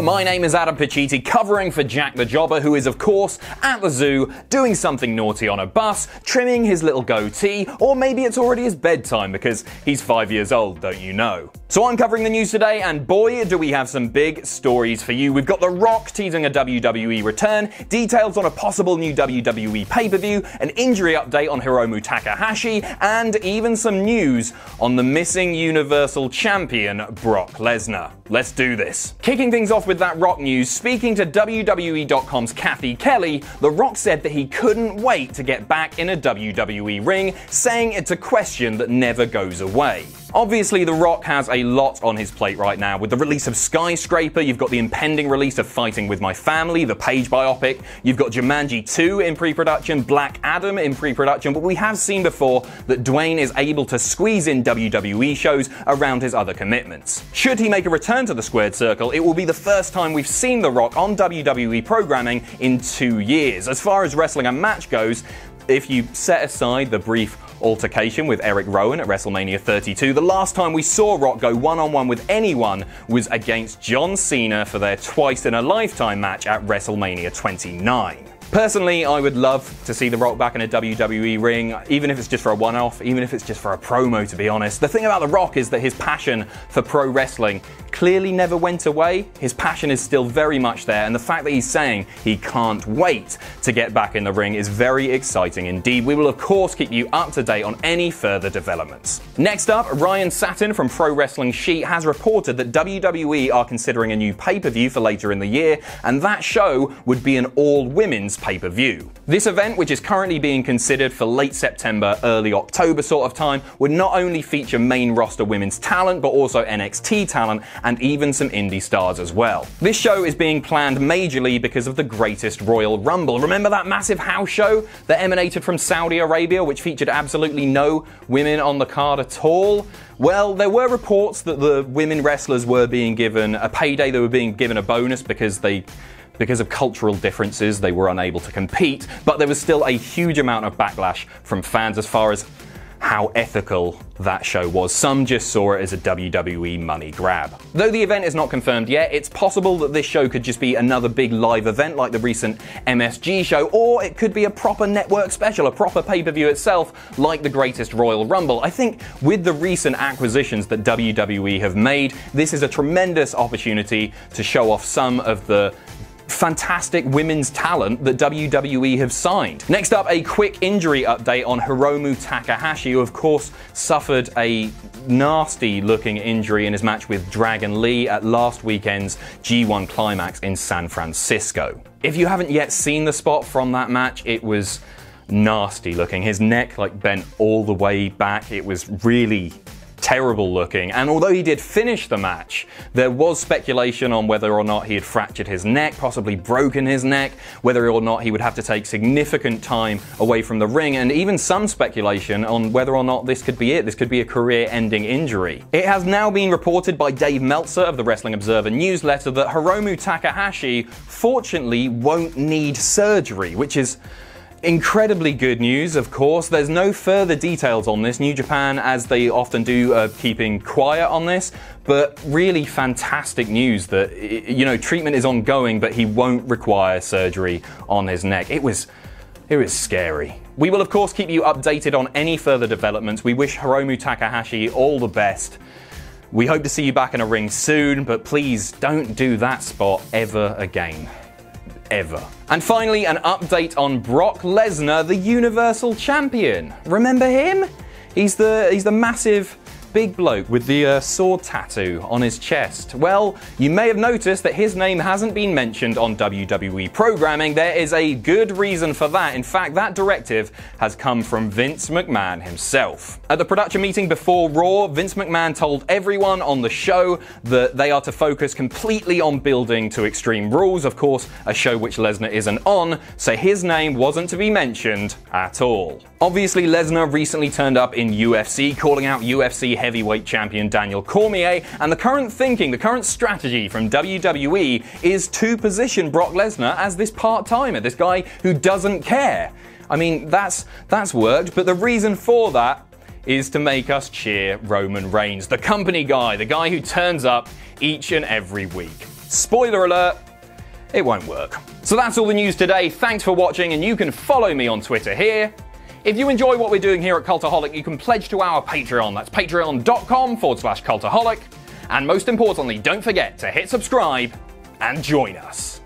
my name is Adam Pacitti, covering for Jack the Jobber, who is of course at the zoo, doing something naughty on a bus, trimming his little goatee, or maybe it's already his bedtime because he's 5 years old, don't you know. So I'm covering the news today, and boy do we have some big stories for you. We've got The Rock teasing a WWE return, details on a possible new WWE pay-per-view, an injury update on Hiromu Takahashi, and even some news on the missing Universal Champion Brock Lesnar. Let's do this. Kicking things off with that Rock news, speaking to WWE.com's Kathy Kelly, The Rock said that he couldn't wait to get back in a WWE ring, saying it's a question that never goes away. Obviously, The Rock has a lot on his plate right now. With the release of Skyscraper, you've got the impending release of Fighting With My Family, the Paige biopic, you've got Jumanji 2 in pre-production, Black Adam in pre-production, but we have seen before that Dwayne is able to squeeze in WWE shows around his other commitments. Should he make a return to the squared circle, it will be the first time we've seen The Rock on WWE programming in 2 years. As far as wrestling a match goes, if you set aside the brief altercation with Eric Rowan at WrestleMania 32, the last time we saw Rock go one-on-one with anyone was against John Cena for their twice-in-a-lifetime match at WrestleMania 29. Personally, I would love to see The Rock back in a WWE ring, even if it's just for a one-off, even if it's just for a promo, to be honest. The thing about The Rock is that his passion for pro wrestling clearly never went away. His passion is still very much there, and the fact that he's saying he can't wait to get back in the ring is very exciting indeed. We will of course keep you up to date on any further developments. Next up, Ryan Satin from Pro Wrestling Sheet has reported that WWE are considering a new pay-per-view for later in the year, and that show would be an all-women's pay-per-view. This event, which is currently being considered for late September, early October sort of time, would not only feature main roster women's talent, but also NXT talent and even some indie stars as well. This show is being planned majorly because of the Greatest Royal Rumble. Remember that massive house show that emanated from Saudi Arabia, which featured absolutely no women on the card at all? Well, there were reports that the women wrestlers were being given a payday, they were being given a bonus because of cultural differences, they were unable to compete, but there was still a huge amount of backlash from fans as far as how ethical that show was. Some just saw it as a WWE money grab. Though the event is not confirmed yet, it's possible that this show could just be another big live event like the recent MSG show, or it could be a proper network special, a proper pay-per-view itself, like the Greatest Royal Rumble. I think with the recent acquisitions that WWE have made, this is a tremendous opportunity to show off some of the fantastic women's talent that WWE have signed. Next up, a quick injury update on Hiromu Takahashi, who of course suffered a nasty looking injury in his match with Dragon Lee at last weekend's G1 Climax in San Francisco. If you haven't yet seen the spot from that match, it was nasty looking. His neck bent all the way back. It was really terrible looking, and although he did finish the match, there was speculation on whether or not he had fractured his neck, possibly broken his neck, whether or not he would have to take significant time away from the ring, and even some speculation on whether or not this could be it. This could be a career-ending injury. It has now been reported by Dave Meltzer of the Wrestling Observer newsletter that Hiromu Takahashi fortunately won't need surgery, which is incredibly good news, of course. There's no further details on this. New Japan, as they often do, are keeping quiet on this, but really fantastic news that, treatment is ongoing, but he won't require surgery on his neck. It was scary. We will, of course, keep you updated on any further developments. We wish Hiromu Takahashi all the best. We hope to see you back in a ring soon, but please don't do that spot ever again. Ever. And finally, an update on Brock Lesnar, the Universal Champion. Remember him? He's the massive big bloke with the sword tattoo on his chest. Well, you may have noticed that his name hasn't been mentioned on WWE programming. There is a good reason for that. In fact, that directive has come from Vince McMahon himself. At the production meeting before Raw, Vince McMahon told everyone on the show that they are to focus completely on building to Extreme Rules, of course, a show which Lesnar isn't on, so his name wasn't to be mentioned at all. Obviously, Lesnar recently turned up in UFC, calling out UFC heavyweight champion Daniel Cormier, and the current thinking, the current strategy from WWE is to position Brock Lesnar as this part-timer, this guy who doesn't care. I mean, that's worked, but the reason for that is to make us cheer Roman Reigns, the company guy, the guy who turns up each and every week. Spoiler alert, it won't work. So that's all the news today. Thanks for watching, and you can follow me on Twitter here. If you enjoy what we're doing here at Cultaholic, you can pledge to our Patreon. That's patreon.com/Cultaholic. And most importantly, don't forget to hit subscribe and join us.